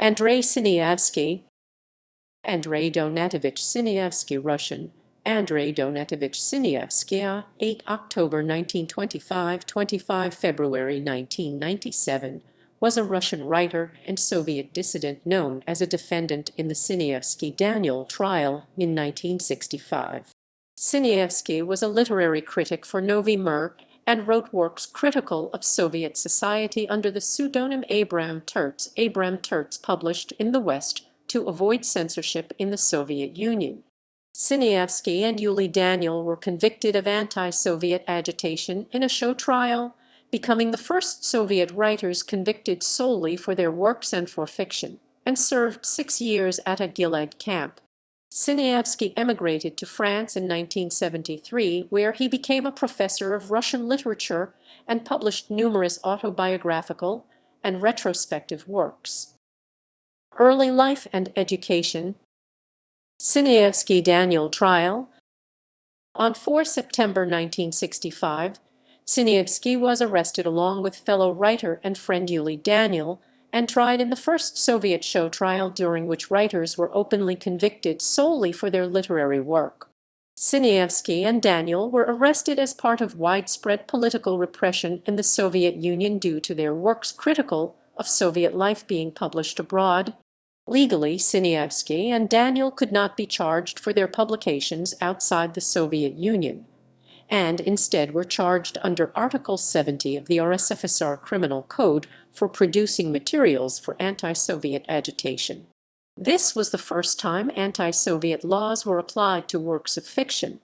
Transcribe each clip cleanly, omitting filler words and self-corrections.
Andrei Sinyavsky, Andrei Donatovich Sinyavsky, Russian, Andrei Donatovich Sinyavsky, 8 October 1925, 25 February 1997, was a Russian writer and Soviet dissident known as a defendant in the Sinyavsky-Daniel trial in 1965. Sinyavsky was a literary critic for Novy Mir and wrote works critical of Soviet society under the pseudonym Abram Tertz. Abram Tertz published in the West to avoid censorship in the Soviet Union. Sinyavsky and Yuli Daniel were convicted of anti-Soviet agitation in a show trial, becoming the first Soviet writers convicted solely for their works and for fiction, and served 6 years at a Gulag camp. Sinyavsky emigrated to France in 1973, where he became a professor of Russian literature and published numerous autobiographical and retrospective works. Early life and education. Sinyavsky-Daniel trial. On 4 September 1965, Sinyavsky was arrested along with fellow writer and friend Yuli Daniel and tried in the first Soviet show trial, during which writers were openly convicted solely for their literary work. Sinyavsky and Daniel were arrested as part of widespread political repression in the Soviet Union due to their works critical of Soviet life being published abroad. Legally, Sinyavsky and Daniel could not be charged for their publications outside the Soviet Union, and instead were charged under Article 70 of the RSFSR Criminal Code for producing materials for anti-Soviet agitation. This was the first time anti-Soviet laws were applied to works of fiction.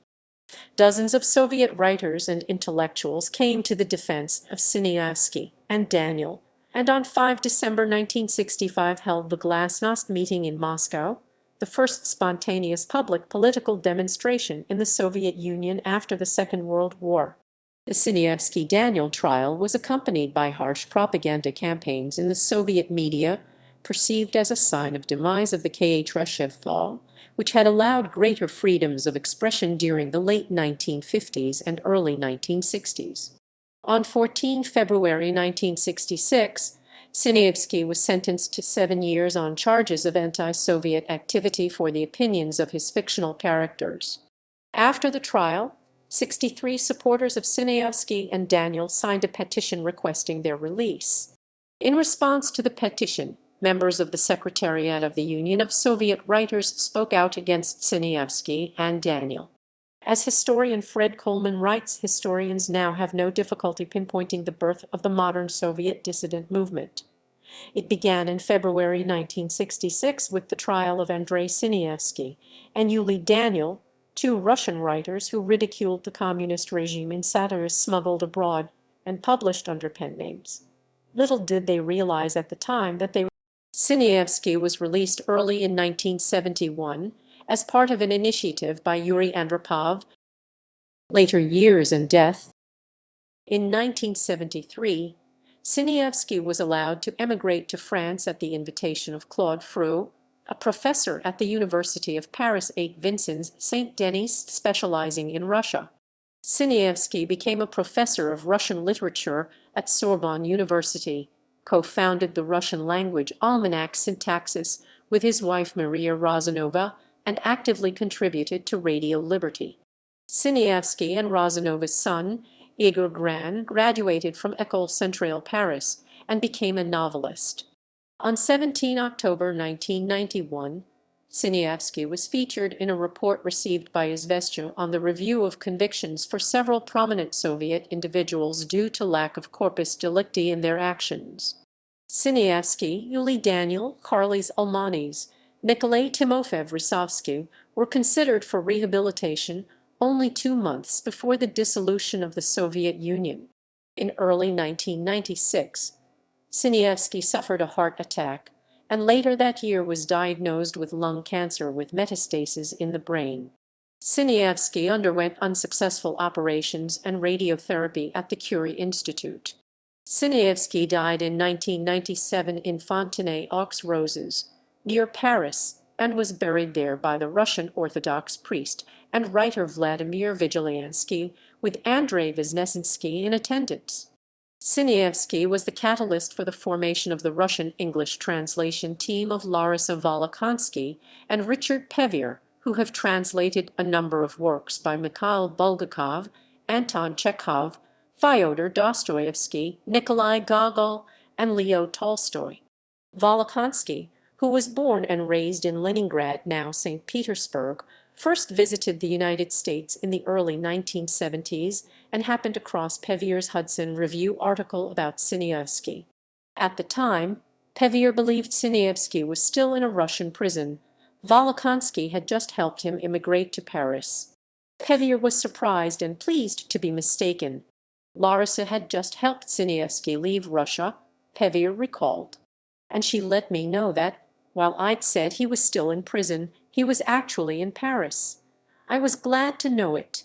Dozens of Soviet writers and intellectuals came to the defense of Sinyavsky and Daniel, and on 5 December 1965 held the Glasnost meeting in Moscow, the first spontaneous public political demonstration in the Soviet Union after the Second World War. The Sinyavsky-Daniel trial was accompanied by harsh propaganda campaigns in the Soviet media, perceived as a sign of demise of the Khrushchev law, which had allowed greater freedoms of expression during the late 1950s and early 1960s. On 14 February 1966, Sinyavsky was sentenced to 7 years on charges of anti-Soviet activity for the opinions of his fictional characters. After the trial, 63 supporters of Sinyavsky and Daniel signed a petition requesting their release. In response to the petition, members of the Secretariat of the Union of Soviet Writers spoke out against Sinyavsky and Daniel. As historian Fred Coleman writes, historians now have no difficulty pinpointing the birth of the modern Soviet dissident movement. It began in February 1966 with the trial of Andrei Sinyavsky and Yuli Daniel, 2 Russian writers who ridiculed the communist regime in satires smuggled abroad and published under pen names. Little did they realize at the time that Sinyavsky was released early in 1971 as part of an initiative by Yuri Andropov. Later years and death. In 1973, Sinyavsky was allowed to emigrate to France at the invitation of Claude Frou, a professor at the University of Paris 8 Vincennes Saint-Denis specializing in Russia. Sinyavsky became a professor of Russian literature at Sorbonne University, co-founded the Russian language almanac Syntaxis with his wife Maria Rozanova, and actively contributed to Radio Liberty. Sinyavsky and Rozanova's son, Igor Gran, graduated from École Centrale Paris and became a novelist. On 17 October 1991, Sinyavsky was featured in a report received by Izvestia on the review of convictions for several prominent Soviet individuals due to lack of corpus delicti in their actions. Sinyavsky, Yuli Daniel, Karlis Ulmanis, Nikolai Timofeev-Rysovsky were considered for rehabilitation only 2 months before the dissolution of the Soviet Union. In early 1996, Sinyavsky suffered a heart attack, and later that year was diagnosed with lung cancer with metastases in the brain. Sinyavsky underwent unsuccessful operations and radiotherapy at the Curie Institute. Sinyavsky died in 1997 in Fontenay-aux-Roses, near Paris, and was buried there by the Russian Orthodox priest and writer Vladimir Vigiliansky, with Andrei Viznesensky in attendance. Sinyavsky was the catalyst for the formation of the Russian-English translation team of Larisa Volokonsky and Richard Pevier, who have translated a number of works by Mikhail Bulgakov, Anton Chekhov, Fyodor Dostoevsky, Nikolai Gogol, and Leo Tolstoy. Volokonsky, who was born and raised in Leningrad, now St. Petersburg, first visited the United States in the early 1970s and happened across Pevier's Hudson Review article about Sinyavsky. At the time, Pevier believed Sinyavsky was still in a Russian prison. Volokonsky had just helped him immigrate to Paris. Pevier was surprised and pleased to be mistaken. Larisa had just helped Sinyavsky leave Russia, Pevier recalled. And she let me know that, while I'd said he was still in prison, he was actually in Paris. I was glad to know it.